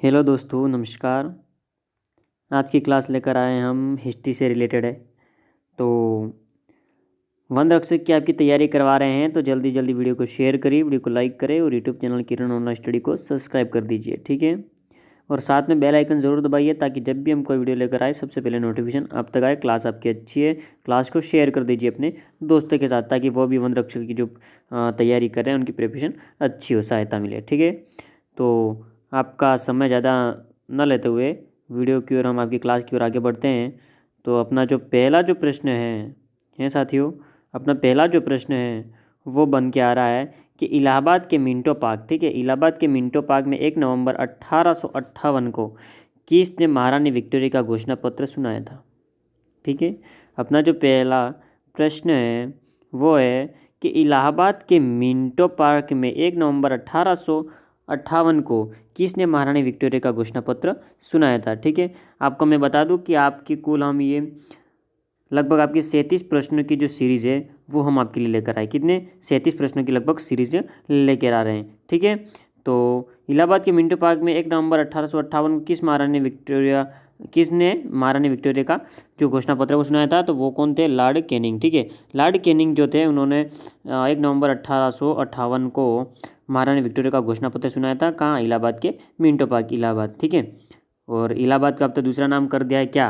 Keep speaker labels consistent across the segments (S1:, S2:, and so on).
S1: Hello दोस्तों, नमस्कार। आज की क्लास लेकर आए हैं हम हिस्ट्री से रिलेटेड है। तो वन रक्षक की आपकी तैयारी करवा रहे हैं, तो जल्दी जल्दी वीडियो को शेयर करिए, वीडियो को लाइक करें और यूट्यूब चैनल किरण ऑनलाइन स्टडी को सब्सक्राइब कर दीजिए, ठीक है। और साथ में बेल आइकन ज़रूर दबाइए ताकि जब भी हम कोई वीडियो लेकर आए सबसे पहले नोटिफिकेशन आप तक आए। क्लास आपकी अच्छी है, क्लास को शेयर कर दीजिए अपने दोस्तों के साथ ताकि वो भी वन रक्षक की जो तैयारी कर रहे हैं उनकी प्रिपरेशन अच्छी हो, सहायता मिले, ठीक है। तो आपका समय ज़्यादा न लेते हुए वीडियो की ओर हम आपकी क्लास की ओर आगे बढ़ते हैं। तो अपना जो पहला जो प्रश्न है साथियों, अपना पहला जो प्रश्न है वो बन के आ रहा है कि इलाहाबाद के मिंटो पार्क, ठीक है, इलाहाबाद के मिंटो पार्क में 1 नवंबर 1858 को किसने महारानी विक्टोरिया का घोषणा पत्र सुनाया था, ठीक है। अपना जो पहला प्रश्न है वो है कि इलाहाबाद के मिंटो पार्क में 1 नवंबर 1858 को किसने महारानी विक्टोरिया का घोषणा पत्र सुनाया था, ठीक है। आपको मैं बता दूं कि आपकी कुल हम ये लगभग आपकी 37 प्रश्नों की जो सीरीज़ है वो हम आपके लिए लेकर आए। कितने? 37 प्रश्नों की लगभग सीरीज लेकर आ रहे हैं, ठीक है। तो इलाहाबाद के मिंटो पार्क में 1 नवंबर 1858 को किसने महारानी विक्टोरिया का जो घोषणा पत्र को सुनाया था, तो वो कौन थे? लॉर्ड कैनिंग, ठीक है। लॉर्ड कैनिंग जो थे उन्होंने 1 नवंबर 1858 को महारानी विक्टोरिया का घोषणा पत्र सुनाया था। कहाँ? इलाहाबाद के मिंटो पार्क, इलाहाबाद, ठीक है। और इलाहाबाद का अब तो दूसरा नाम कर दिया है क्या?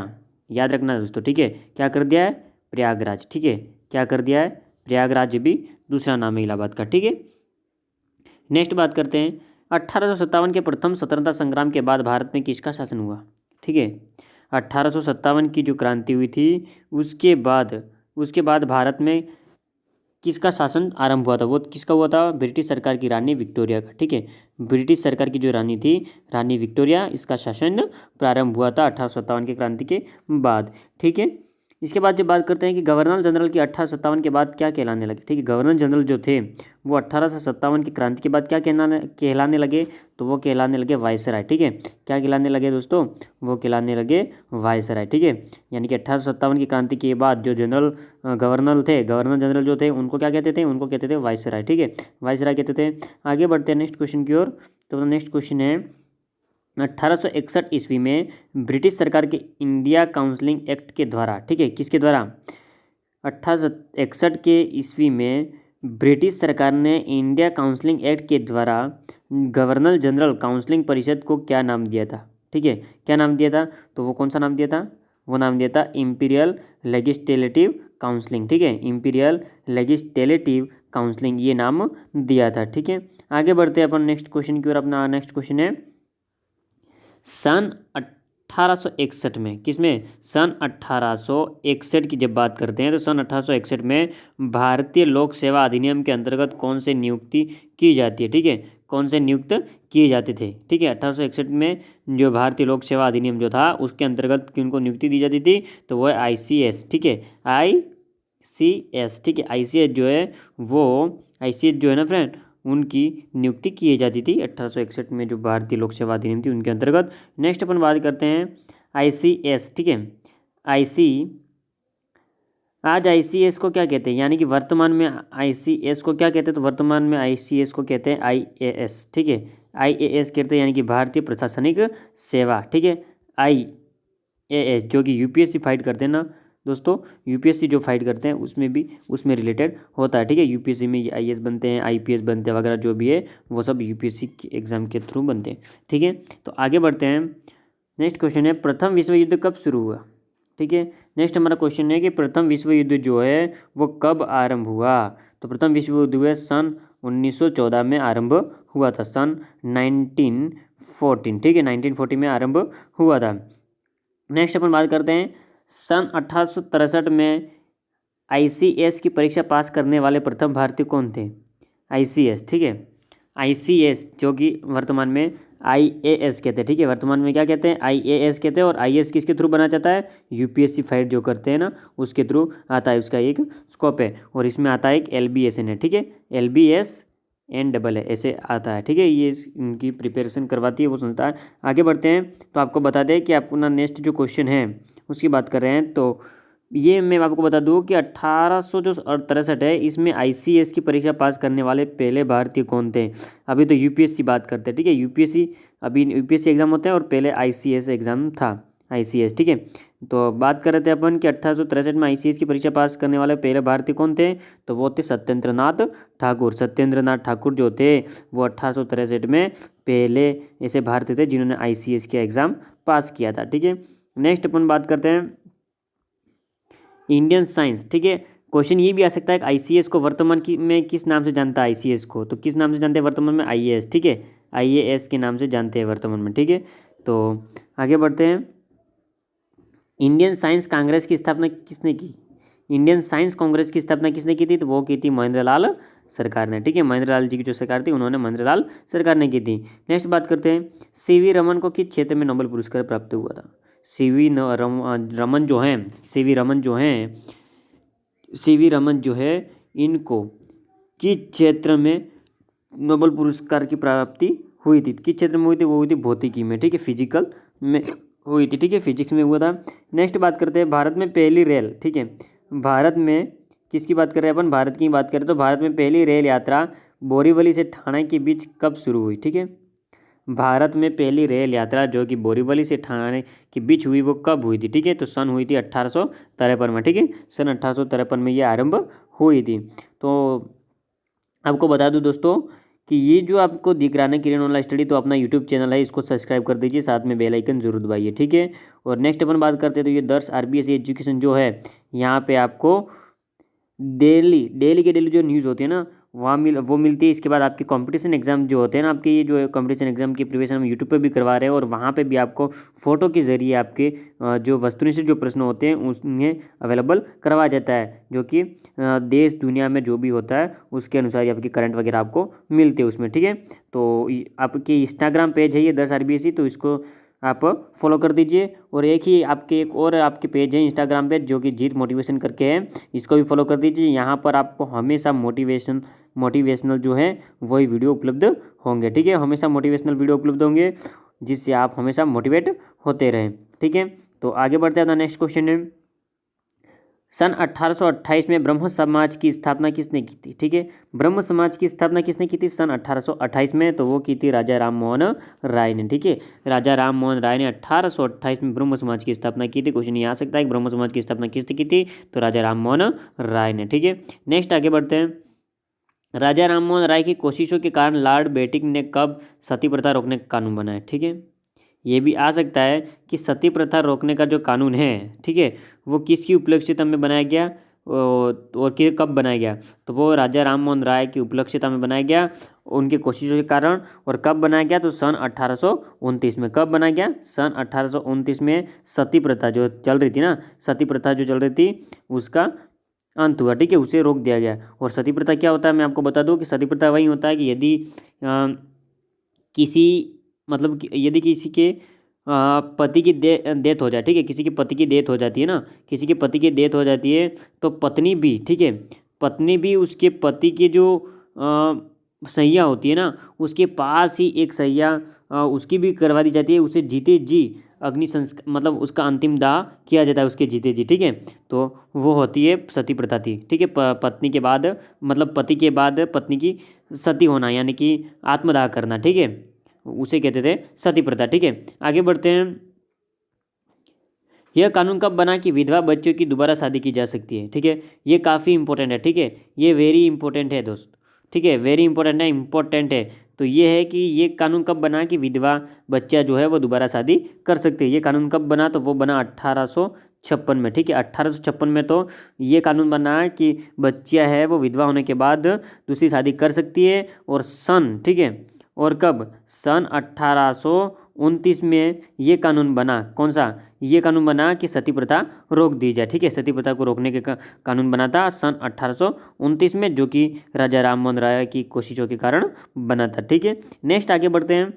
S1: याद रखना दोस्तों, ठीक है। क्या कर दिया है? प्रयागराज, ठीक है। क्या कर दिया है? प्रयागराज भी दूसरा नाम है इलाहाबाद का, ठीक है। नेक्स्ट बात करते हैं 1857 के प्रथम स्वतंत्रता संग्राम के बाद भारत में किसका शासन हुआ, ठीक है। 1857 की जो क्रांति हुई थी उसके बाद भारत में किसका शासन आरंभ हुआ था? वो किसका हुआ था? ब्रिटिश सरकार की रानी विक्टोरिया का, ठीक है। ब्रिटिश सरकार की जो रानी थी, रानी विक्टोरिया, इसका शासन प्रारंभ हुआ था 1857 की क्रांति के बाद, ठीक है। इसके बाद जब बात करते हैं कि गवर्नर जनरल की 1857 के बाद क्या कहलाने लगे, ठीक है। गवर्नर जनरल जो थे वो 1857 की क्रांति के बाद क्या कहलाने लगे, तो वो कहलाने लगे वायसराय, ठीक है। क्या कहलाने लगे दोस्तों? वो कहलाने लगे वायसराय, ठीक है। यानी कि 1857 की क्रांति के बाद जो गवर्नर जनरल जो थे उनको क्या कहते थे? उनको कहते थे वायसराय, ठीक है। वायसराय कहते थे। आगे बढ़ते हैं नेक्स्ट क्वेश्चन की ओर। तो नेक्स्ट क्वेश्चन है 1861 ईस्वी में ब्रिटिश सरकार के इंडिया काउंसिलिंग एक्ट के द्वारा, ठीक है, किसके द्वारा? 1861 के ईस्वी में ब्रिटिश सरकार ने इंडिया काउंसिलिंग एक्ट के द्वारा गवर्नर जनरल काउंसिलिंग परिषद को क्या नाम दिया था, ठीक है। क्या नाम दिया था? तो वो कौन सा नाम दिया था? वो नाम दिया था इंपीरियल लेजिस्लेटिव काउंसिलिंग, ठीक है। इंपीरियल लेजिस्लेटिव काउंसिलिंग ये नाम दिया था, ठीक है। आगे बढ़ते हैं अपन नेक्स्ट क्वेश्चन की ओर। अपना नेक्स्ट क्वेश्चन है सन 1861 में, किसमें? सन 1861 की जब बात करते हैं तो सन 1861 में भारतीय लोक सेवा अधिनियम के अंतर्गत कौन से नियुक्ति की जाती है, ठीक है। कौन से नियुक्त किए जाते थे, ठीक है। 1861 में जो भारतीय लोक सेवा अधिनियम जो था उसके अंतर्गत किनको नियुक्ति दी जाती थी, तो वो है ICS, ठीक है। ICS, ठीक है। ICS जो है वो ICS जो है ना फ्रेंड, उनकी नियुक्ति की जाती थी 1861 में जो भारतीय लोक सेवा अधिनियम थी उनके अंतर्गत। नेक्स्ट अपन बात करते हैं ICS, ठीक है। आज ICS को क्या कहते हैं, यानी कि वर्तमान में ICS को क्या कहते हैं? तो वर्तमान में ICS को कहते हैं IAS, ठीक है। IAS कहते हैं यानी कि भारतीय प्रशासनिक सेवा, ठीक है। IAS जो कि UPSC फाइट करते हैं ना दोस्तों, UPSC जो फाइट करते हैं उसमें रिलेटेड होता है, ठीक है। UPSC में IAS बनते हैं, IPS बनते हैं वगैरह जो भी है वो सब UPSC एग्जाम के थ्रू बनते हैं, ठीक है। तो आगे बढ़ते हैं। नेक्स्ट क्वेश्चन है प्रथम विश्व युद्ध कब शुरू हुआ, ठीक है। नेक्स्ट हमारा क्वेश्चन है कि प्रथम विश्व युद्ध जो है वो कब आरंभ हुआ, तो प्रथम विश्व युद्ध हुआ सन 1914 में आरंभ हुआ था, सन 1914, ठीक है। 1940 में आरंभ हुआ था। नेक्स्ट अपन बात करते हैं सन 1863 में ICS की परीक्षा पास करने वाले प्रथम भारतीय कौन थे? ICS, ठीक है। ICS जो कि वर्तमान में IAS कहते हैं, ठीक है। वर्तमान में क्या कहते हैं? IAS कहते हैं। और IAS किसके थ्रू बना जाता है? UPSC फाइट जो करते हैं ना उसके थ्रू आता है, उसका एक स्कोप है। और इसमें आता है एक LBSN है, ठीक है। LBSN ऐसे आता है, ठीक है। ये इनकी प्रिपरेशन करवाती है वो संस्था है। आगे बढ़ते हैं तो आपको बता दें कि अपना नेक्स्ट जो क्वेश्चन है उसकी बात कर रहे हैं। तो ये मैं आपको बता दूं कि 1863 है, इसमें आईसीएस की परीक्षा पास करने वाले पहले भारतीय कौन थे। अभी तो यूपीएससी बात करते हैं, ठीक है, यूपीएससी अभी यूपीएससी एग्जाम होते हैं और पहले आईसीएस एग्जाम था, आईसीएस, ठीक है। तो बात कर रहे थे अपन कि 1863 में आईसीएस की परीक्षा पास करने वाले पहले भारतीय कौन थे, तो वो थे सत्येंद्रनाथ ठाकुर। सत्येंद्रनाथ ठाकुर जो थे वो 1863 में पहले ऐसे भारतीय थे जिन्होंने आईसीएस के एग्ज़ाम पास किया था, ठीक है। नेक्स्ट अपन बात करते हैं इंडियन साइंस, ठीक है। क्वेश्चन ये भी आ सकता है कि आईसीएस को वर्तमान में किस नाम से जानता है, आईसीएस को तो किस नाम से जानते हैं वर्तमान में, आईएएस, ठीक है, आईएएस के नाम से जानते हैं वर्तमान में, ठीक है। तो आगे बढ़ते हैं, इंडियन साइंस कांग्रेस की स्थापना किसने की, इंडियन साइंस कांग्रेस की स्थापना किसने की थी, तो वो की थी महेंद्र लाल सरकार ने, ठीक है, महेंद्र लाल जी की जो सरकार थी उन्होंने महेंद्र लाल सरकार ने की थी। नेक्स्ट बात करते हैं, सीवी रमन को किस क्षेत्र में नोबेल पुरस्कार प्राप्त हुआ था। रमन जो हैं, सीवी रमन जो है इनको किस क्षेत्र में नोबेल पुरस्कार की प्राप्ति हुई थी, किस क्षेत्र में हुई थी, वो हुई थी भौतिकी में, ठीक है, फिजिकल में हुई थी, ठीक है, फिजिक्स में हुआ था। नेक्स्ट बात करते हैं, भारत में पहली रेल, ठीक है, भारत में किसकी बात कर रहे हैं अपन, भारत की बात करें तो भारत में पहली रेल यात्रा बोरीवली से ठाणे के बीच कब शुरू हुई, ठीक है। भारत में पहली रेल यात्रा जो कि बोरीवली से ठाणे के बीच हुई वो कब हुई थी, ठीक है, तो सन हुई थी 1853 में, ठीक है, सन 1853 में ये आरंभ हुई थी। तो आपको बता दूं दोस्तों कि ये जो आपको दिख रहा है ना किरण ऑनलाइन स्टडी, तो अपना यूट्यूब चैनल है, इसको सब्सक्राइब कर दीजिए, साथ में बेल आइकन जरूर दबाइए, ठीक है। और नेक्स्ट अपन बात करते हैं तो ये दर्श आरबीएसई एजुकेशन जो है, यहाँ पे आपको डेली के डेली जो न्यूज़ होती है ना वो मिलती है। इसके बाद आपके कंपटीशन एग्जाम जो होते हैं ना, आपके ये जो कंपटीशन एग्जाम की प्रिपरेशन हम यूट्यूब पे भी करवा रहे हैं, और वहाँ पे भी आपको फोटो के जरिए आपके जो वस्तुनिष्ठ जो प्रश्न होते हैं उन्हें अवेलेबल करवाया जाता है, जो कि देश दुनिया में जो भी होता है उसके अनुसार आपकी करंट वगैरह आपको मिलते हैं उसमें, ठीक है। तो आपकी इंस्टाग्राम पेज है ये दर्श आरबीएसई, तो इसको आप फॉलो कर दीजिए। और एक और आपके पेज है इंस्टाग्राम पे जो कि जीत मोटिवेशन करके है, इसको भी फॉलो कर दीजिए। यहाँ पर आपको हमेशा मोटिवेशनल जो है वही वीडियो उपलब्ध होंगे, ठीक है, हमेशा मोटिवेशनल वीडियो उपलब्ध होंगे जिससे आप हमेशा मोटिवेट होते रहें, ठीक है। तो आगे बढ़ते हैं, नेक्स्ट क्वेश्चन है, सन 1828 में ब्रह्म समाज की स्थापना किसने की थी, ठीक है, ब्रह्म समाज की स्थापना किसने की थी सन 1828 में, तो वो की थी राजा राम मोहन राय ने, ठीक है, राजा राम मोहन राय ने 1828 में ब्रह्म समाज की स्थापना की थी। क्वेश्चन ये आ सकता है कि ब्रह्म समाज की स्थापना किसने की थी, तो राजा राम मोहन राय ने, ठीक है। नेक्स्ट आगे बढ़ते हैं, राजा राम मोहन राय की कोशिशों के कारण लॉर्ड बेटिंक ने कब सती प्रथा रोकने का कानून बनाया, ठीक है, ये भी आ सकता है कि सती प्रथा रोकने का जो कानून है, ठीक है, वो किसकी उपलक्ष्यता में बनाया गया और कब बनाया गया, तो वो राजा राम मोहन राय की उपलक्ष्यता में बनाया गया, उनकी कोशिशों के कारण। और कब बनाया गया, तो सन 1829 में। कब बनाया गया, सन 1829 में सती प्रथा जो चल रही थी ना, सती प्रथा जो चल रही थी उसका अंत हुआ, ठीक है, उसे रोक दिया गया। और सती प्रथा क्या होता है, मैं आपको बता दूं कि सती प्रथा वही होता है कि यदि किसी मतलब यदि किसी के पति की डेथ हो जाए, ठीक है, किसी के पति की डेथ हो जाती है ना, किसी के पति की डेथ हो जाती है तो पत्नी भी, ठीक है, पत्नी भी उसके पति की जो सैया होती है ना उसके पास ही एक सैया उसकी भी करवा दी जाती है, उसे जीते जी अग्नि संस्कार मतलब उसका अंतिम दाह किया जाता है उसके जीते जी, ठीक है। तो वो होती है सती प्रथा थी, ठीक है, पत्नी के बाद मतलब पति के बाद पत्नी की सती होना यानी कि आत्मदाह करना, ठीक है, उसे कहते थे सती प्रथा, ठीक है। आगे बढ़ते हैं, यह कानून कब बना कि विधवा बच्चों की दोबारा शादी की जा सकती है, ठीक है, ये काफ़ी इंपॉर्टेंट है, ठीक है, ये वेरी इंपॉर्टेंट है दोस्त, ठीक है, वेरी इंपॉर्टेंट है। तो ये है कि ये कानून कब बना कि विधवा बच्चा जो है वो दोबारा शादी कर सकते हैं। ये कानून कब बना, तो वो बना 1856 में, ठीक है, 1856 में तो ये कानून बना कि बच्चा है वो विधवा होने के बाद दूसरी शादी कर सकती है। और सन, ठीक है, और कब, सन 1829 में ये कानून बना, कौन सा, ये कानून बना कि सती प्रथा रोक दी जाए, ठीक है, सती प्रथा को रोकने के कानून बना था सन 1829 में, जो कि राजा राम मोहन राय की कोशिशों के कारण बना था, ठीक है। नेक्स्ट आगे बढ़ते हैं,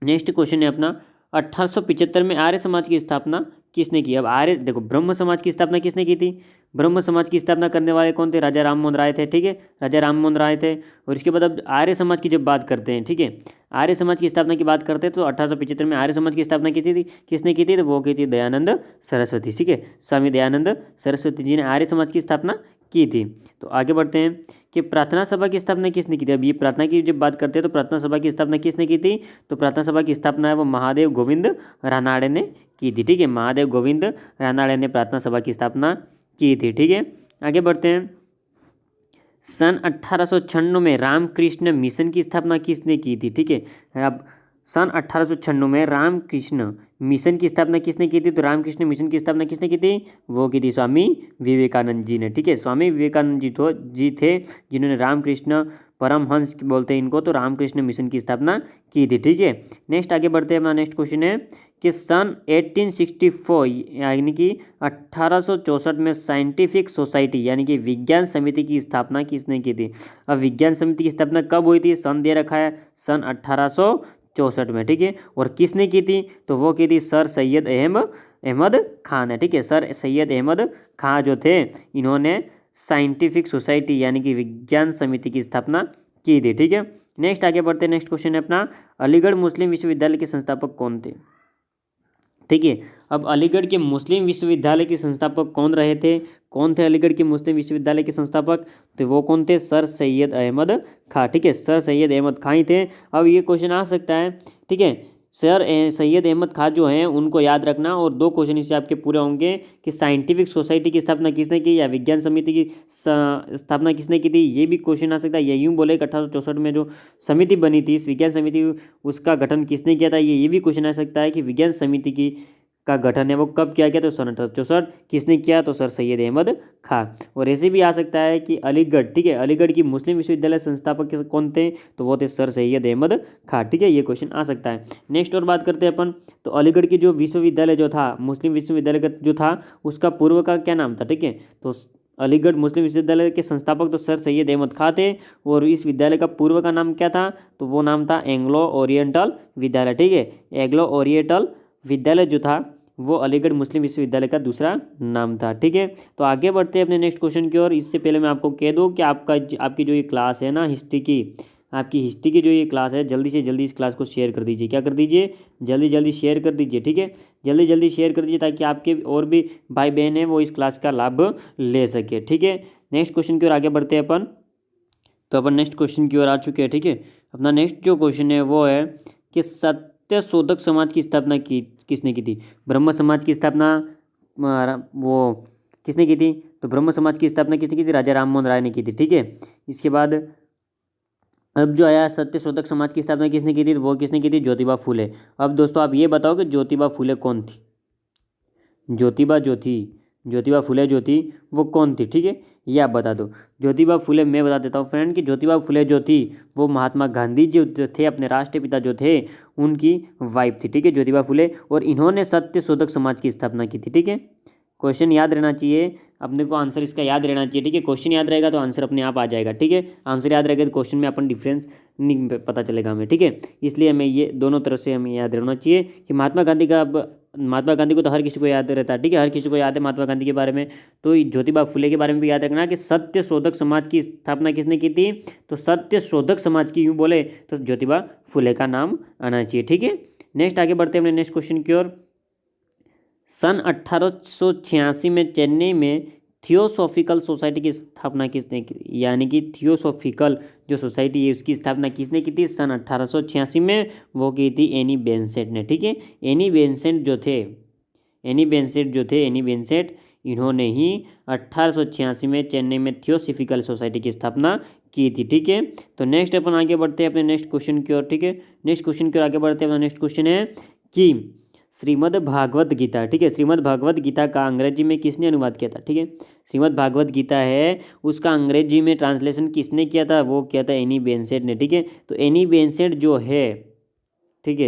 S1: नेक्स्ट क्वेश्चन है अपना 1875 में आर्य समाज की स्थापना किसने की? अब आर्य देखो, ब्रह्म समाज की स्थापना किसने की थी? ब्रह्म समाज की स्थापना करने वाले कौन थे? राजा राम मोहन राय थे, ठीक है, राजा राम मोहन राय थे। और इसके बाद अब आर्य समाज की जब बात करते हैं, ठीक है, आर्य समाज की स्थापना की बात करते हैं तो 1875 में आर्य समाज की स्थापना की थी, किसने की थी? तो वो की थी दयानंद सरस्वती, ठीक है, स्वामी दयानंद सरस्वती जी ने आर्य समाज की स्थापना की थी। तो आगे बढ़ते हैं कि प्रार्थना सभा की स्थापना किसने की थी? अब ये प्रार्थना की जब बात करते हैं तो प्रार्थना सभा की स्थापना किसने की थी? तो प्रार्थना सभा की स्थापना है वो महादेव गोविंद रानाड़े ने की थी, ठीक है, महादेव गोविंद रानाड़े ने प्रार्थना सभा की स्थापना की थी, ठीक है। आगे बढ़ते हैं, सन 1896 में रामकृष्ण मिशन की स्थापना किसने की थी? ठीक है, अब सन 1896 में रामकृष्ण मिशन की स्थापना किसने की थी? तो रामकृष्ण मिशन की स्थापना किसने की थी? वो की थी स्वामी विवेकानंद जी ने, ठीक है, स्वामी विवेकानंद जी थे जिन्होंने रामकृष्ण परमहंस बोलते हैं इनको, तो रामकृष्ण मिशन की स्थापना की थी, ठीक है। नेक्स्ट आगे बढ़ते हैं, अपना नेक्स्ट क्वेश्चन है कि सन 1864 यानी कि 1864 में साइंटिफिक सोसाइटी यानी कि विज्ञान समिति की स्थापना किसने की थी? अब विज्ञान समिति की स्थापना कब हुई थी? सन दे रखा है सन 1864 में, ठीक है, और किसने की थी? तो वो की थी सर सैयद अहमद खान है, ठीक है, सर सैयद अहमद खान जो थे इन्होंने साइंटिफिक सोसाइटी यानी कि विज्ञान समिति की स्थापना की थी, ठीक है। नेक्स्ट आगे बढ़ते हैं, नेक्स्ट क्वेश्चन है अपना, अलीगढ़ मुस्लिम विश्वविद्यालय के संस्थापक कौन थे? ठीक है, अब अलीगढ़ के मुस्लिम विश्वविद्यालय के संस्थापक कौन रहे थे? कौन थे अलीगढ़ के मुस्लिम विश्वविद्यालय के संस्थापक? तो वो कौन थे? सर सैयद अहमद खां, ठीक है, सर सैयद अहमद खां ही थे। अब ये क्वेश्चन आ सकता है, ठीक है, सर सैयद अहमद खां जो हैं उनको याद रखना, और दो क्वेश्चन इससे आपके पूरे होंगे कि साइंटिफिक सोसाइटी की स्थापना किसने की या विज्ञान समिति की स्थापना किसने की थी, ये भी क्वेश्चन आ सकता है। ये यूँ बोले कि 1864 में जो समिति बनी थी, इस विज्ञान समिति, उसका गठन किसने किया था, ये भी क्वेश्चन आ सकता है कि विज्ञान समिति की का गठन है वो कब किया गया? तो सन 1864। किसने किया? तो सर सैयद अहमद खां। और ऐसे भी आ सकता है कि अलीगढ़, ठीक है, अलीगढ़ की मुस्लिम विश्वविद्यालय संस्थापक कौन थे? तो वो थे सर सैयद अहमद खां, ठीक है, ये क्वेश्चन आ सकता है। नेक्स्ट और बात करते हैं अपन, तो अलीगढ़ की जो विश्वविद्यालय जो था, मुस्लिम विश्वविद्यालय का जो था, उसका पूर्व का क्या नाम था? ठीक है, तो अलीगढ़ मुस्लिम विश्वविद्यालय के संस्थापक तो सर सैयद अहमद खां थे, और इस विद्यालय का पूर्व का नाम क्या था? तो वो नाम था एंग्लो ओरिएंटल विद्यालय, ठीक है, एंग्लो ओरिएंटल विद्यालय जो था वो अलीगढ़ मुस्लिम विश्वविद्यालय का दूसरा नाम था, ठीक है। तो आगे बढ़ते हैं अपने नेक्स्ट क्वेश्चन की ओर। इससे पहले मैं आपको कह दूं कि आपकी जो ये क्लास है ना हिस्ट्री की, आपकी हिस्ट्री की जो ये क्लास है, जल्दी से जल्दी इस क्लास को शेयर कर दीजिए। क्या कर दीजिए? जल्दी जल्दी शेयर कर दीजिए, ठीक है, जल्दी जल्दी शेयर कर दीजिए ताकि आपके और भी भाई बहन हैं वो इस क्लास का लाभ ले सके, ठीक है। नेक्स्ट क्वेश्चन की ओर आगे बढ़ते हैं अपन। तो अपन नेक्स्ट क्वेश्चन की ओर आ चुके हैं, ठीक है। अपना नेक्स्ट जो क्वेश्चन है वो है कि सत्यशोधक समाज की स्थापना किसने की थी? ब्रह्म समाज की स्थापना वो किसने की थी? तो ब्रह्म समाज की स्थापना किसने की थी? राजा राम मोहन राय ने की थी, ठीक है। इसके बाद अब जो आया सत्यशोधक समाज की स्थापना किसने की थी? तो वो किसने की थी? ज्योतिबा फुले। अब दोस्तों आप ये बताओ कि ज्योतिबा फुले कौन थी? ज्योतिबा फुले जो थी वो कौन थी? ठीक है, ये आप बता दो। ज्योतिबा फुले मैं बता देता हूँ फ्रेंड कि ज्योतिबा फुले जो थी वो महात्मा गांधी जी जो थे, अपने राष्ट्रपिता जो थे, उनकी वाइफ थी, ठीक है, ज्योतिबा फुले, और इन्होंने सत्यशोधक समाज की स्थापना की थी, ठीक है। क्वेश्चन याद रहना चाहिए अपने को, आंसर इसका याद रहना चाहिए, ठीक है। क्वेश्चन याद रहेगा तो आंसर अपने आप आ जाएगा, ठीक है। आंसर याद रहेगा तो क्वेश्चन में अपन डिफरेंस नहीं पता चलेगा हमें, ठीक है। इसलिए हमें ये दोनों तरफ से हमें याद रहना चाहिए कि महात्मा गांधी का, अब महात्मा गांधी को तो हर किसी को याद रहता है, ठीक है, हर किसी को याद है महात्मा गांधी के बारे में। तो ज्योतिबा फुले के बारे में भी याद रखना कि सत्यशोधक समाज की स्थापना किसने की थी? तो सत्यशोधक समाज की यूँ बोले तो ज्योतिबा फुले का नाम आना चाहिए, ठीक है। नेक्स्ट आगे बढ़ते हैं अपने नेक्स्ट क्वेश्चन की ओर। सन 1886 में चेन्नई में थियोसॉफिकल सोसाइटी की स्थापना किसने की? यानी कि थियोसॉफिकल जो सोसाइटी है उसकी स्थापना किसने की थी? सन 1886 में वो की थी एनी बेसेंट ने, ठीक है। एनी बेसेंट इन्होंने ही 1886 में चेन्नई में थियोसॉफिकल सोसाइटी की स्थापना की थी, ठीक है। तो नेक्स्ट अपन आगे बढ़ते हैं अपने नेक्स्ट क्वेश्चन की ओर, ठीक है। नेक्स्ट क्वेश्चन की ओर आगे बढ़ते हैं। अपना नेक्स्ट क्वेश्चन है कि श्रीमद् भागवत गीता, ठीक है, श्रीमद् भागवत गीता का अंग्रेजी में किसने अनुवाद किया था? ठीक है, श्रीमद् भागवत गीता है उसका अंग्रेजी में ट्रांसलेशन किसने किया था? वो किया था एनी बेसेंट ने, ठीक है। तो एनी बेसेंट जो है, ठीक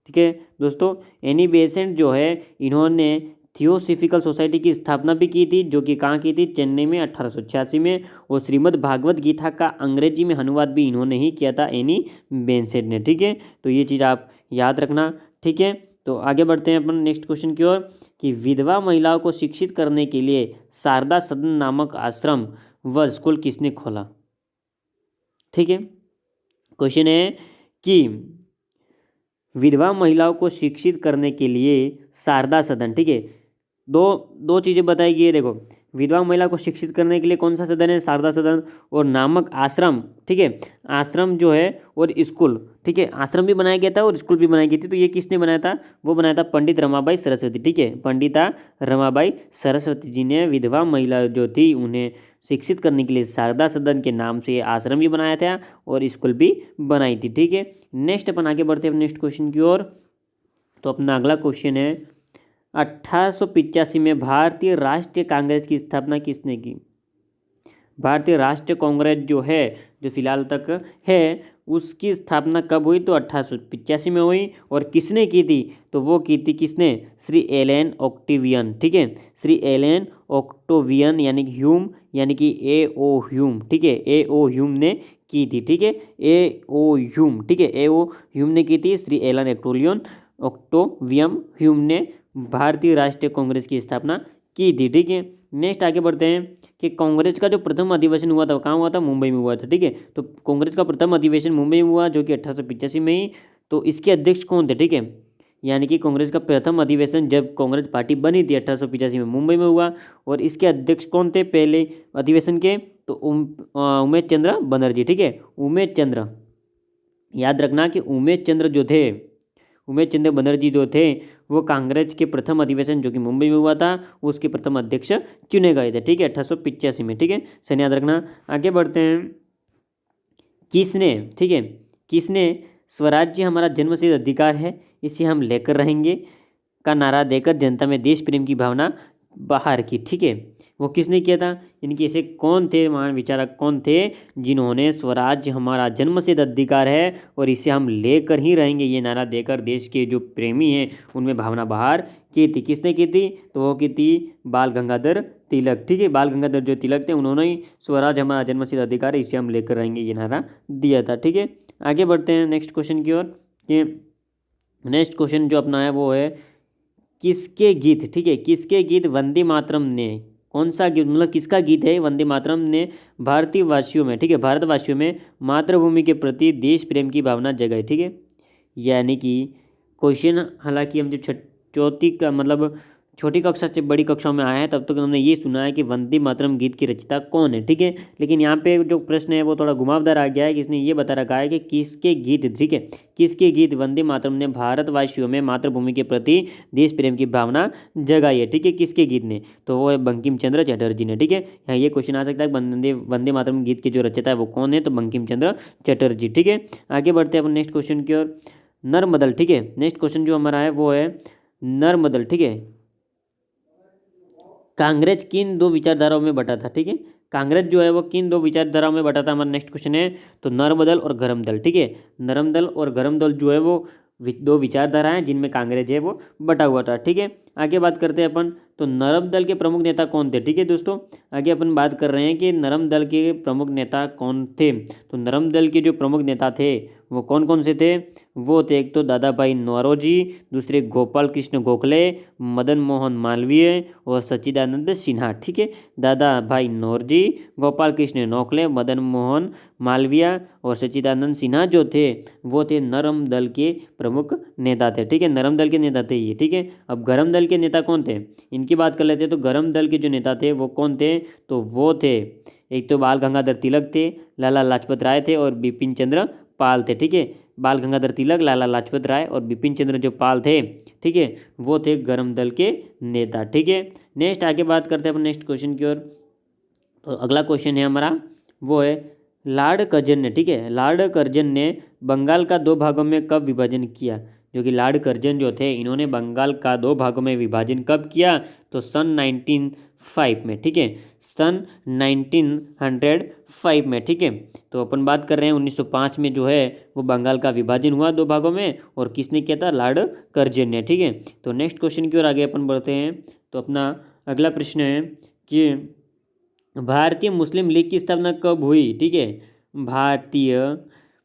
S1: है दोस्तों, एनी बेसेंट जो है इन्होंने थियोसॉफिकल सोसाइटी की स्थापना भी की थी, जो कि कहाँ की थी? चेन्नई में 1886 में। और श्रीमद् भागवत गीता का अंग्रेजी में अनुवाद भी इन्होंने ही किया था, एनी बेसेंट ने, ठीक है। तो ये चीज़ आप याद रखना, ठीक है। तो आगे बढ़ते हैं अपन नेक्स्ट क्वेश्चन की ओर कि विधवा महिलाओं को शिक्षित करने के लिए शारदा सदन नामक आश्रम व स्कूल किसने खोला? ठीक है, क्वेश्चन है कि विधवा महिलाओं को शिक्षित करने के लिए शारदा सदन, ठीक है, दो चीज़ें बताई गई है। देखो, विधवा महिला को शिक्षित करने के लिए कौन सा सदन है? शारदा सदन। और नामक आश्रम, ठीक है, आश्रम जो है और स्कूल, ठीक है, आश्रम भी बनाया गया था और स्कूल भी बनाई गई थी। तो ये किसने बनाया था? वो बनाया था पंडित रमाबाई सरस्वती, ठीक है, पंडिता रमाबाई सरस्वती जी ने विधवा महिला जो थी उन्हें शिक्षित करने के लिए शारदा सदन के नाम से आश्रम भी बनाया था और स्कूल भी बनाई थी। ठीक है, नेक्स्ट अपन आगे बढ़ते हैं नेक्स्ट क्वेश्चन की ओर। तो अपना अगला क्वेश्चन है 1885 में भारतीय राष्ट्रीय कांग्रेस की स्थापना किसने की? भारतीय राष्ट्रीय कांग्रेस जो है, जो फिलहाल तक है, उसकी स्थापना कब हुई? तो 1885 में हुई। और किसने की थी? तो वो की थी किसने? श्री एलन ऑक्टेवियन, ठीक है, श्री एलन ऑक्टेवियन यानी कि ह्यूम, यानी कि A.O. ह्यूम, ठीक है, A.O. ह्यूम ने की थी। ठीक है, A.O. ह्यूम, ठीक है, A.O. ह्यूम ने की थी। श्री एलन ऑक्टेवियन ह्यूम ने भारतीय राष्ट्रीय कांग्रेस की स्थापना की थी। ठीक है, नेक्स्ट आगे बढ़ते हैं कि कांग्रेस का जो प्रथम अधिवेशन हुआ था कहाँ हुआ था? मुंबई में हुआ था। ठीक है, तो कांग्रेस का प्रथम अधिवेशन मुंबई में हुआ, जो कि 1885 में ही। तो इसके अध्यक्ष कौन थे? ठीक है, यानी कि कांग्रेस का प्रथम अधिवेशन जब कांग्रेस पार्टी बनी थी 1885 में, मुंबई में हुआ। और इसके अध्यक्ष कौन थे पहले अधिवेशन के? तो उमेश चंद्र बनर्जी, ठीक है, उमेश चंद्र, याद रखना कि उमेश चंद्र जो थे, उमेश चंद्र बनर्जी जो थे, वो कांग्रेस के प्रथम अधिवेशन जो कि मुंबई में हुआ था उसके प्रथम अध्यक्ष चुने गए थे। ठीक है, 1885 में। ठीक है, सही याद रखना। आगे बढ़ते हैं, किसने, ठीक है, किसने स्वराज्य हमारा जन्मसिद्ध अधिकार है, इसे हम लेकर रहेंगे का नारा देकर जनता में देश प्रेम की भावना बाहर की? ठीक है, वो किसने किया था? इनके ऐसे कौन थे, महान विचारक कौन थे जिन्होंने स्वराज्य हमारा जन्मसिद्ध अधिकार है और इसे हम लेकर ही रहेंगे ये नारा देकर देश के जो प्रेमी हैं उनमें भावना बाहर की थी? किसने की थी? तो वो की थी बाल गंगाधर तिलक। ठीक है, बाल गंगाधर जो तिलक थे उन्होंने ही स्वराज हमारा जन्मसिद्ध अधिकार है इसे हम लेकर रहेंगे ये नारा दिया था। ठीक है, आगे बढ़ते हैं नेक्स्ट क्वेश्चन की ओर। कि नेक्स्ट क्वेश्चन जो अपना है वो है किसके गीत, ठीक है, किसके गीत वंदे मातरम ने, कौन सा गीत, मतलब किसका गीत है वंदे मातरम ने भारतीय वासियों में, ठीक है, भारतवासियों में मातृभूमि के प्रति देश प्रेम की भावना जगाई? ठीक है, यानी कि क्वेश्चन, हालांकि हम जब चौथी का मतलब छोटी कक्षा से बड़ी कक्षाओं में आए हैं तब तक हमने ये सुना है कि वंदे मातरम गीत की रचयिता कौन है। ठीक है, लेकिन यहाँ पे जो प्रश्न है वो थोड़ा घुमावदार आ गया है कि इसने ये बता रखा है कि किसके गीत, ठीक है, किसके गीत वंदे मातरम ने भारतवासियों में मातृभूमि के प्रति देश प्रेम की भावना जगाई है? ठीक है, किसके गीत ने? तो वो है बंकिम चंद्र चटर्जी ने। ठीक है, यहाँ ये क्वेश्चन आ सकता है वंदे मातरम गीत के जो रचयिता है वो कौन है? तो बंकिम चंद्र चटर्जी। ठीक है, आगे बढ़ते हैं अपन नेक्स्ट क्वेश्चन की ओर। नर्मदल, ठीक है, नेक्स्ट क्वेश्चन जो हमारा है वो है नर्मदल। ठीक है, कांग्रेस किन दो विचारधाराओं में बटा था? ठीक है, कांग्रेस जो है वो किन दो विचारधाराओं में बटा था? हमारा नेक्स्ट क्वेश्चन है तो नर्म दल और गरम दल। ठीक है, नरम दल और गरम दल जो है वो दो विचारधारा हैं जिनमें कांग्रेस है वो बटा हुआ था। ठीक है, आगे बात करते हैं अपन तो नरम दल के प्रमुख नेता कौन थे? ठीक है दोस्तों, आगे अपन बात कर रहे हैं कि नरम दल के प्रमुख नेता कौन थे। तो नरम दल के जो प्रमुख नेता थे वो कौन कौन से थे? वो थे एक तो दादा भाई नौरोजी, दूसरे गोपाल कृष्ण गोखले, मदन मोहन मालवीय और सच्चिदानंद सिन्हा। ठीक है, दादा भाई नौरोजी, गोपाल कृष्ण गोखले, मदन मोहन मालवीय और सच्चिदानंद सिन्हा जो थे वो थे नरम दल के प्रमुख नेता थे। ठीक है, नरम दल के नेता थे ये। ठीक है, अब गरम दल के नेता कौन थे इनकी बात कर लेते हैं। तो गरम दल के जो नेता थे वो कौन थे? तो वो थे एक तो बाल गंगाधर तिलक थे, लाला लाजपत राय थे और बिपिन चंद्र पाल थे। ठीक है, बाल गंगाधर तिलक, लाला लाजपत राय और बिपिन चंद्र जो पाल थे, ठीक है, वो थे गरम दल के नेता। ठीक है, नेक्स्ट आगे बात करते हैं अपन नेक्स्ट क्वेश्चन की ओर। तो अगला क्वेश्चन है हमारा वो है लॉर्ड कर्जन ने, ठीक है, लॉर्ड कर्जन ने बंगाल का दो भागों में कब विभाजन किया? जो कि लॉर्ड कर्जन जो थे इन्होंने बंगाल का दो भागों में विभाजन कब किया? तो सन 1905 में। ठीक है, सन 1905 में। ठीक है, तो अपन बात कर रहे हैं 1905 में जो है वो बंगाल का विभाजन हुआ दो भागों में और किसने किया था? लॉर्ड कर्जन ने। ठीक है, तो नेक्स्ट क्वेश्चन की ओर आगे अपन बढ़ते हैं। तो अपना अगला प्रश्न है कि भारतीय मुस्लिम लीग की स्थापना कब हुई? ठीक है, भारतीय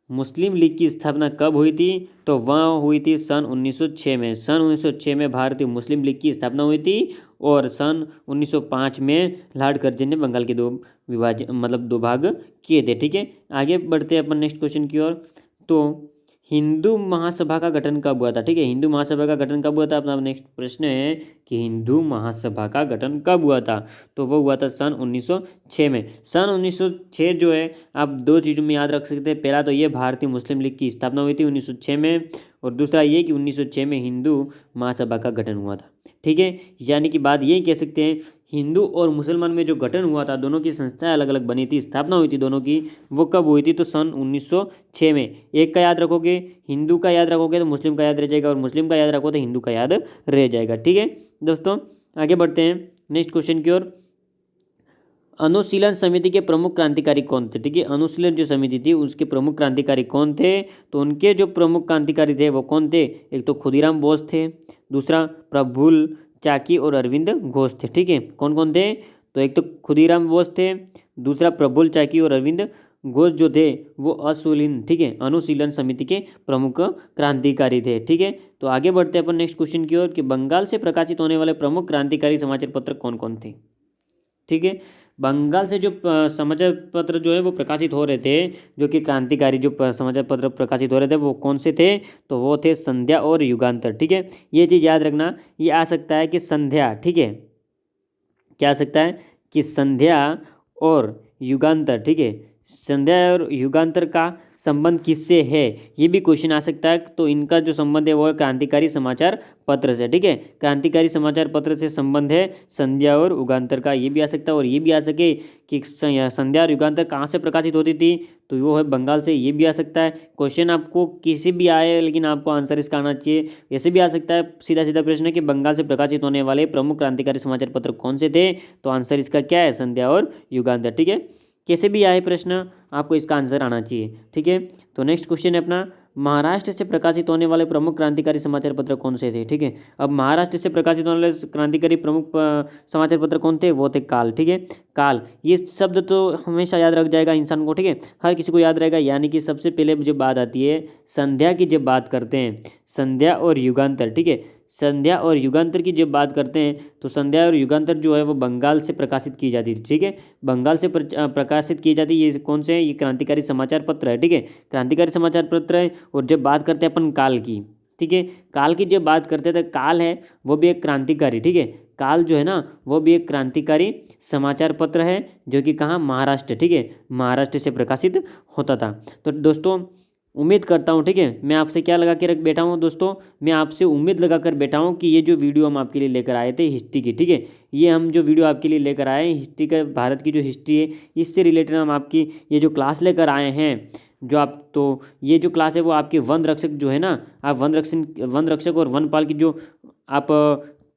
S1: मुस्लिम लीग की स्थापना कब हुई थी? तो वह हुई थी सन 1906 में। सन 1906 में भारतीय मुस्लिम लीग की स्थापना हुई थी और सन 1905 में लॉर्ड कर्जन ने बंगाल के दो भाग किए थे। ठीक है, आगे बढ़ते हैं अपन नेक्स्ट क्वेश्चन की ओर। तो हिंदू महासभा का गठन कब हुआ था? ठीक है, हिंदू महासभा का गठन कब हुआ था? अपना नेक्स्ट प्रश्न है कि हिंदू महासभा का गठन कब हुआ था? तो वो हुआ था सन 1906 में। सन 1906 जो है आप दो चीज़ों में याद रख सकते हैं। पहला तो ये भारतीय मुस्लिम लीग की स्थापना हुई थी 1906 में, और दूसरा ये कि 1906 में हिंदू महासभा का गठन हुआ था। ठीक है, यानी कि बात यही कह सकते हैं हिंदू और मुसलमान में जो गठन हुआ था, दोनों की संस्थाएं अलग अलग बनी थी, स्थापना हुई थी दोनों की, वो कब हुई थी? तो सन 1906 में। एक का याद रखोगे, हिंदू का याद रखोगे तो मुस्लिम का याद रह जाएगा, और मुस्लिम का याद रखो तो हिंदू का याद रह जाएगा। ठीक है दोस्तों, आगे बढ़ते हैं नेक्स्ट क्वेश्चन की ओर। अनुशीलन समिति के प्रमुख क्रांतिकारी कौन थे? ठीक है, अनुशीलन जो समिति थी उसके प्रमुख क्रांतिकारी कौन थे? तो उनके जो प्रमुख क्रांतिकारी थे वो कौन थे? एक तो खुदीराम बोस थे, दूसरा प्रफुल्ल चाकी और अरविंद घोष थे। ठीक है, कौन कौन थे? तो एक तो खुदीराम बोस थे, दूसरा प्रफुल्ल चाकी और अरविंद घोष जो थे वो अनुशीलन समिति के प्रमुख क्रांतिकारी थे। ठीक है, तो आगे बढ़ते हैं अपन नेक्स्ट क्वेश्चन की ओर कि बंगाल से प्रकाशित होने वाले प्रमुख क्रांतिकारी समाचार पत्र कौन कौन थे? ठीक है, बंगाल से जो समाचार पत्र जो है वो प्रकाशित हो रहे थे, जो कि क्रांतिकारी जो समाचार पत्र प्रकाशित हो रहे थे वो कौन से थे? तो वो थे संध्या और युगांतर। ठीक है, ये चीज़ याद रखना, ये आ सकता है कि संध्या, ठीक है, क्या आ सकता है कि संध्या और युगांतर। ठीक है, संध्या और युगांतर का संबंध किससे है, ये भी क्वेश्चन आ सकता है। तो इनका जो संबंध है वो है क्रांतिकारी समाचार पत्र से। ठीक है, क्रांतिकारी समाचार पत्र से संबंध है संध्या और युगांतर का, ये भी आ सकता है। और ये भी आ सके कि संध्या और युगांतर कहाँ से प्रकाशित होती थी, तो वो है बंगाल से, ये भी आ सकता है। क्वेश्चन आपको किसी भी आए लेकिन आपको आंसर इसका आना चाहिए। ऐसे भी आ सकता है सीधा सीधा प्रश्न है कि बंगाल से प्रकाशित होने वाले प्रमुख क्रांतिकारी समाचार पत्र कौन से थे, तो आंसर इसका क्या है? संध्या और युगांतर। ठीक है, कैसे भी आए प्रश्न आपको इसका आंसर आना चाहिए। ठीक है, तो नेक्स्ट क्वेश्चन है अपना, महाराष्ट्र से प्रकाशित होने वाले प्रमुख क्रांतिकारी समाचार पत्र कौन से थे? ठीक है, अब महाराष्ट्र से प्रकाशित होने वाले क्रांतिकारी प्रमुख समाचार पत्र कौन थे? वो थे काल। ठीक है, काल, ये शब्द तो हमेशा याद रख जाएगा इंसान को। ठीक है, हर किसी को याद रहेगा। यानी कि सबसे पहले जब बात आती है संध्या की, जब बात करते हैं संध्या और युगांतर, ठीक है, संध्या और युगांतर की जब बात करते हैं तो संध्या और युगांतर जो है वो बंगाल से प्रकाशित की जाती थी। ठीक है, बंगाल से प्रकाशित की जाती है। ये कौन से हैं? ये क्रांतिकारी समाचार पत्र है। ठीक है, क्रांतिकारी समाचार पत्र है। और जब बात करते हैं अपन काल की, ठीक है, काल की जब बात करते हैं तो काल है वो भी एक क्रांतिकारी, ठीक है, काल जो है ना वो भी एक क्रांतिकारी समाचार पत्र है, जो कि कहाँ? महाराष्ट्र, ठीक है, महाराष्ट्र से प्रकाशित होता था। तो दोस्तों उम्मीद करता हूँ, ठीक है, मैं आपसे क्या लगा के रख बैठा हूँ दोस्तों, मैं आपसे उम्मीद लगा कर बैठा हूँ कि ये जो वीडियो हम आपके लिए लेकर आए थे हिस्ट्री की, ठीक है, ये हम जो वीडियो आपके लिए लेकर आए हैं हिस्ट्री का, भारत की जो हिस्ट्री है इससे रिलेटेड हम आपकी ये जो क्लास लेकर आए हैं, जो आप, तो ये जो क्लास है वो आपके वन रक्षक जो है ना, आप वन रक्षक और वनपाल की जो आप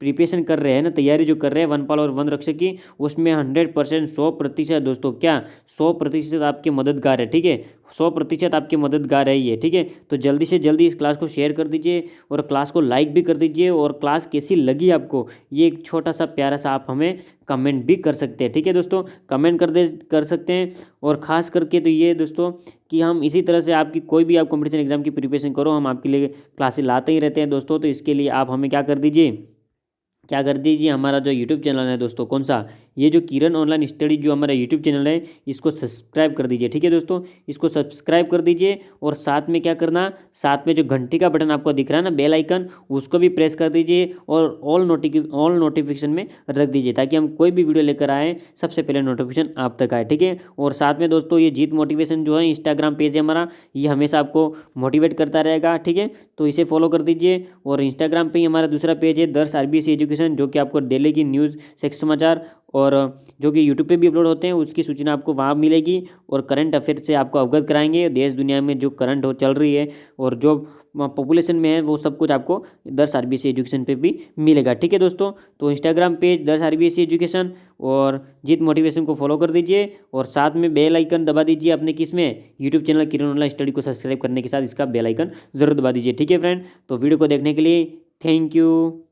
S1: प्रिपरेशन कर रहे हैं ना, तैयारी जो कर रहे हैं वनपाल और वन रक्षक की, उसमें 100% 100% दोस्तों क्या 100% आपके मददगार है। ठीक है, 100% आपके मददगार है ये। ठीक है, तो जल्दी से जल्दी इस क्लास को शेयर कर दीजिए और क्लास को लाइक भी कर दीजिए। और क्लास कैसी लगी आपको, ये एक छोटा सा प्यारा सा आप हमें कमेंट भी कर सकते हैं। ठीक है दोस्तों, कमेंट कर सकते हैं। और ख़ास करके तो ये दोस्तों कि हम इसी तरह से आपकी कोई भी आप कॉम्पिटिशन एग्जाम की प्रिपरेशन करो, हम आपके लिए क्लासेस लाते ही रहते हैं दोस्तों। तो इसके लिए आप हमें क्या कर दीजिए, हमारा जो यूट्यूब चैनल है दोस्तों, कौन सा, ये जो किरण ऑनलाइन स्टडी जो हमारा यूट्यूब चैनल है, इसको सब्सक्राइब कर दीजिए। ठीक है दोस्तों, इसको सब्सक्राइब कर दीजिए। और साथ में क्या करना, साथ में जो घंटी का बटन आपको दिख रहा है ना, बेल आइकन, उसको भी प्रेस कर दीजिए और ऑल नोटिफिकेशन में रख दीजिए, ताकि हम कोई भी वीडियो लेकर आएँ सबसे पहले नोटिफिकेशन आप तक आए। ठीक है, और साथ में दोस्तों ये जीत मोटिवेशन जो है इंस्टाग्राम पेज है हमारा, ये हमेशा आपको मोटिवेट करता रहेगा। ठीक है, तो इसे फॉलो कर दीजिए। और इंस्टाग्राम पे ही हमारा दूसरा पेज है दर्श RBC एजुकेशन, जो कि आपको डेली की न्यूज़, सेक्स समाचार, और जो कि यूट्यूब पे भी अपलोड होते हैं, उसकी सूचना आपको वहाँ मिलेगी। और करंट अफेयर से आपको अवगत कराएंगे, देश दुनिया में जो करंट हो चल रही है और जो पॉपुलेशन में है वो सब कुछ आपको दर्श RBC एजुकेशन पे भी मिलेगा। ठीक है दोस्तों, तो इंस्टाग्राम पेज दर्श RBC एजुकेशन और जीत मोटिवेशन को फॉलो कर दीजिए। और साथ में बेल आइकन दबा दीजिए अपने किसमें, यूट्यूब चैनल किरण ऑनलाइन स्टडी को सब्सक्राइब करने के साथ इसका बेल आइकन जरूर दबा दीजिए। ठीक है फ्रेंड, तो वीडियो को देखने के लिए थैंक यू।